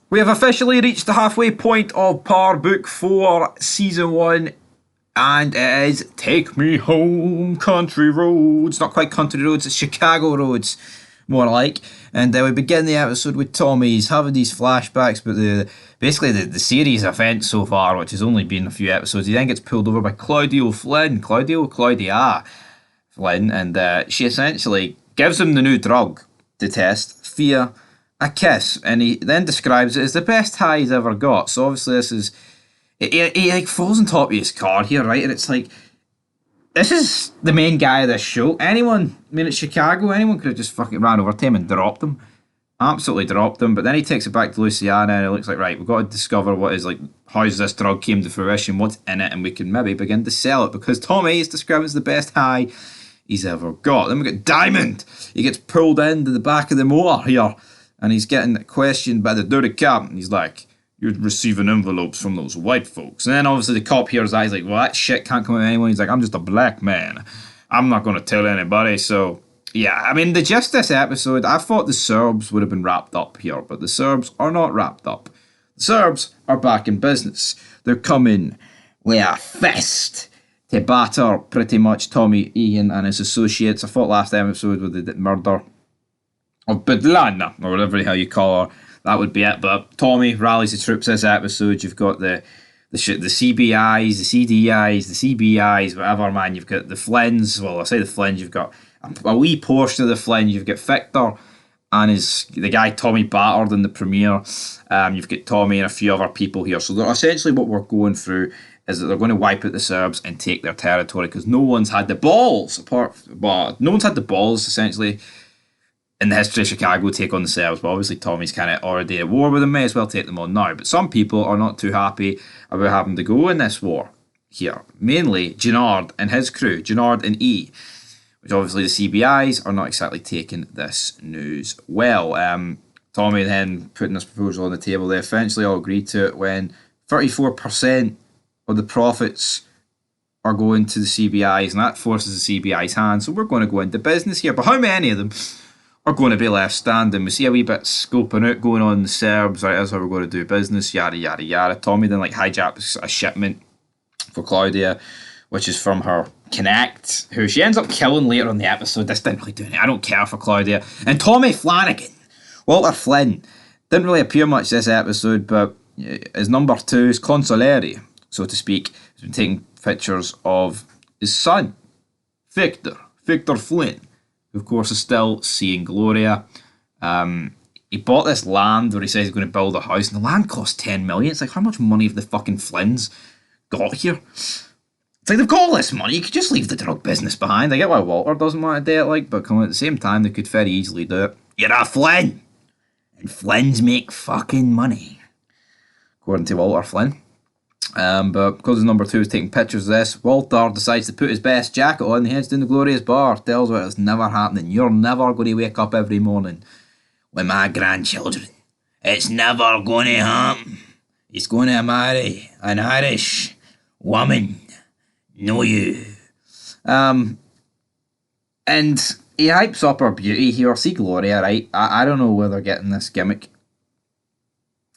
We have officially reached the halfway point of Power Book 4, Season 1, and it is Take Me Home, Country Roads. Not quite country roads, it's Chicago roads, more like. And we begin the episode with Tommy. He's having these flashbacks, but basically the series event so far, which has only been a few episodes, he then gets pulled over by Claudia Flynn, and she essentially gives him the new drug to test, Fear a Kiss, and he then describes it as the best high he's ever got. So obviously this is he like falls on top of his car here, right? And it's like, this is the main guy of this show. It's Chicago, anyone could have just fucking ran over to him and dropped him. Absolutely dropped him. But then he takes it back to Luciana and it looks like, right, we've got to discover how's this drug came to fruition, what's in it, and we can maybe begin to sell it, because Tommy is described as the best high he's ever got. Then we got Diamond. He gets pulled into the back of the motor here, and he's getting questioned by the dirty cop, and he's like, "You're receiving envelopes from those white folks." And then obviously the cop hears that, he's like, "Well, that shit can't come out of anyone." He's like, "I'm just a black man. I'm not going to tell anybody." So, yeah, I mean, the gist of this episode, I thought the Serbs would have been wrapped up here, but the Serbs are not wrapped up. The Serbs are back in business. They're coming with a fist to batter pretty much Tommy Egan and his associates. I thought last episode with the murder of Bedlana, or whatever the hell you call her, that would be it. But Tommy rallies the troops this episode. You've got the CBIs, the CDIs, the CBIs, whatever, man. You've got the Flynns. Well, I say the Flynns. You've got a wee portion of the Flynn. You've got Victor and the guy Tommy battered in the premiere. You've got Tommy and a few other people here. So they're essentially, what we're going through is that they're going to wipe out the Serbs and take their territory, because no one's had the balls, essentially, in the history of Chicago, take on the Serbs. But obviously Tommy's kind of already at war with them, may as well take them on now. But some people are not too happy about having to go in this war here. Mainly Gennard and his crew, Gennard and E, which obviously the CBIs are not exactly taking this news well. Tommy then putting this proposal on the table. They eventually all agree to it when 34% of the profits are going to the CBIs, and that forces the CBI's hand. So we're going to go into business here. But how many of them are going to be left standing? We see a wee bit scoping out going on in the Serbs. Right, that's how we're going to do business, yada yada yada. Tommy then hijacks a shipment for Claudia, which is from her Connect, who she ends up killing later in the episode. This didn't really do anything. I don't care for Claudia. And Tommy Flanagan, Walter Flynn, didn't really appear much this episode, but his number two, his consigliere, so to speak, has been taking pictures of his son, Victor Flynn, who of course is still seeing Gloria. He bought this land where he says he's going to build a house, and the land costs 10 million. It's like, how much money have the fucking Flynns got here? It's like, they've got all this money, you could just leave the drug business behind. I get why Walter doesn't want to do it, but at the same time, they could very easily do it. You're a Flynn, and Flynns make fucking money, according to Walter Flynn. But because his number two is taking pictures of this, Walter decides to put his best jacket on and heads down to Gloria's bar. Tells her it's never happening. You're never going to wake up every morning with my grandchildren. It's never going to happen. He's going to marry an Irish woman. No you. And he hypes up her beauty here. See Gloria, right? I don't know where they're getting this gimmick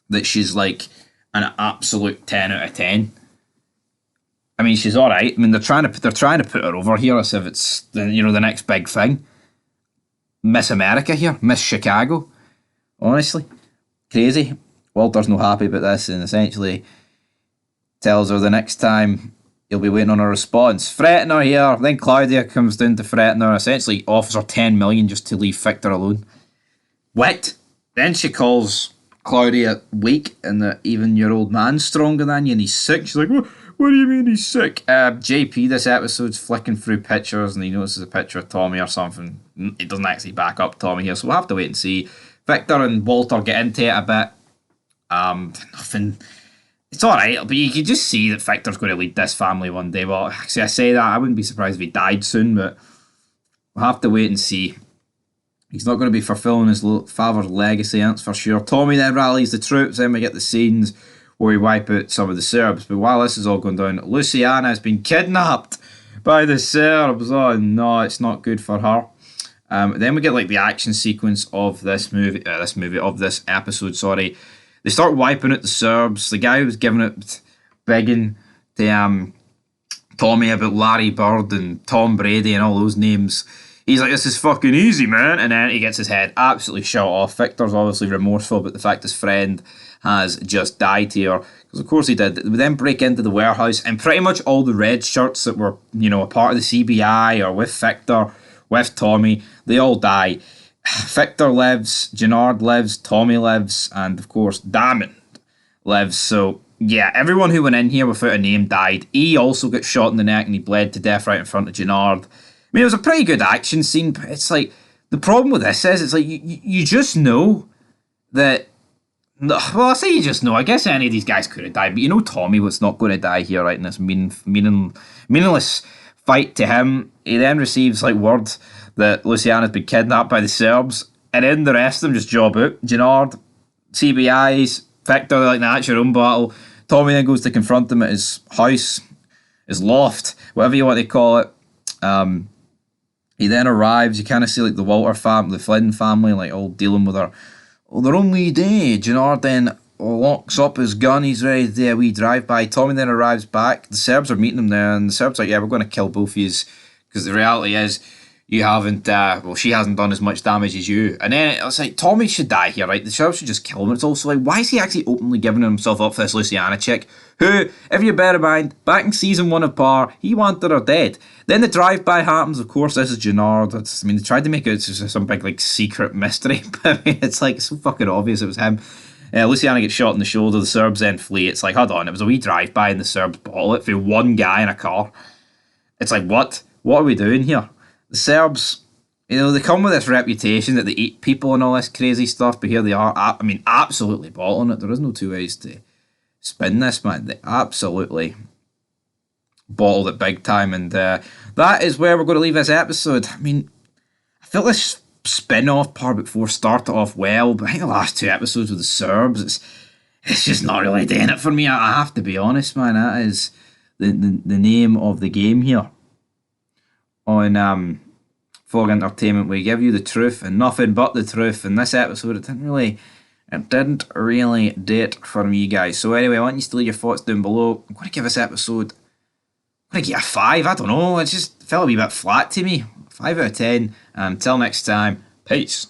that she's like an absolute 10 out of 10. I mean, she's alright. I mean, they're trying to put her over here as if it's the next big thing. Miss America here, Miss Chicago. Honestly, crazy. Walter's not happy about this, and essentially tells her the next time he'll be waiting on a response. Threaten her here. Then Claudia comes down to threaten her. Essentially offers her 10 million just to leave Victor alone. What? Then she calls Claudia weak, and that even your old man's stronger than you, and he's sick. She's like, what do you mean he's sick? JP this episode's flicking through pictures, and he notices a picture of Tommy or something. It doesn't actually back up Tommy here, so we'll have to wait and see. Victor and Walter get into it a bit. Nothing. It's alright, but you can just see that Victor's going to lead this family one day. Well, actually, I say that, I wouldn't be surprised if he died soon, but we'll have to wait and see. He's not going to be fulfilling his father's legacy, that's for sure. Tommy then rallies the troops, then we get the scenes where we wipe out some of the Serbs. But while this is all going down, Luciana has been kidnapped by the Serbs. Oh no, it's not good for her. Then we get the action sequence of this episode, sorry. They start wiping out the Serbs. The guy who was giving it, begging to Tommy about Larry Bird and Tom Brady and all those names. He's like, this is fucking easy, man. And then he gets his head absolutely shot off. Victor's obviously remorseful about the fact his friend has just died here. Because of course he did. We then break into the warehouse, and pretty much all the red shirts that were, a part of the CBI or with Victor, with Tommy, they all die. Victor lives, Gennard lives, Tommy lives, and of course Damon lives. So yeah, everyone who went in here without a name died. E also got shot in the neck and he bled to death right in front of Gennard. I mean, it was a pretty good action scene, but it's like, the problem with this is, it's like, you just know that, well, I say you just know, I guess any of these guys could have died, but you know Tommy was not going to die here, right, in this meaningless fight to him. He then receives, like, word that Luciana's been kidnapped by the Serbs, and then the rest of them just job out. Gennard, CBIs, Victor, like, nah, it's your own battle. Tommy then goes to confront them at his house, his loft, whatever you want to call it. He then arrives. You kind of see like the Walter family, the Flynn family, like all dealing with their own wee day. Gennard then locks up his gun. He's ready to do a wee drive-by. Tommy then arrives back. The Serbs are meeting him there, and the Serbs are like, yeah, we're going to kill both of you, because the reality is, you haven't, she hasn't done as much damage as you. And then it's like, Tommy should die here, right? The Serbs should just kill him. It's also like, why is he actually openly giving himself up for this Luciana chick, who, if you bear in mind, back in season 1 of Par, he wanted her dead. Then the drive-by happens. Of course, this is Gennard. They tried to make it some big, like, secret mystery, but I mean, it's like, so fucking obvious it was him. Luciana gets shot in the shoulder. The Serbs then flee. It's like, hold on, it was a wee drive-by and the Serbs bottle it for one guy in a car. It's like, what? What are we doing here? The Serbs, they come with this reputation that they eat people and all this crazy stuff, but here they are, I mean, absolutely bottling it. There is no two ways to spin this, man. They absolutely bottled it big time, and that is where we're going to leave this episode. I mean, I felt this spin-off part before started off well, but I think the last 2 episodes with the Serbs, it's just not really doing it for me. I have to be honest, man. That is the name of the game here on Fog Entertainment. We give you the truth and nothing but the truth. In this episode, it didn't really do it for me, guys. So anyway, I want you to leave your thoughts down below. I'm going to give this episode, I'm going to give it a 5. I don't know, it just felt a wee bit flat to me. 5 out of 10. And until next time, peace.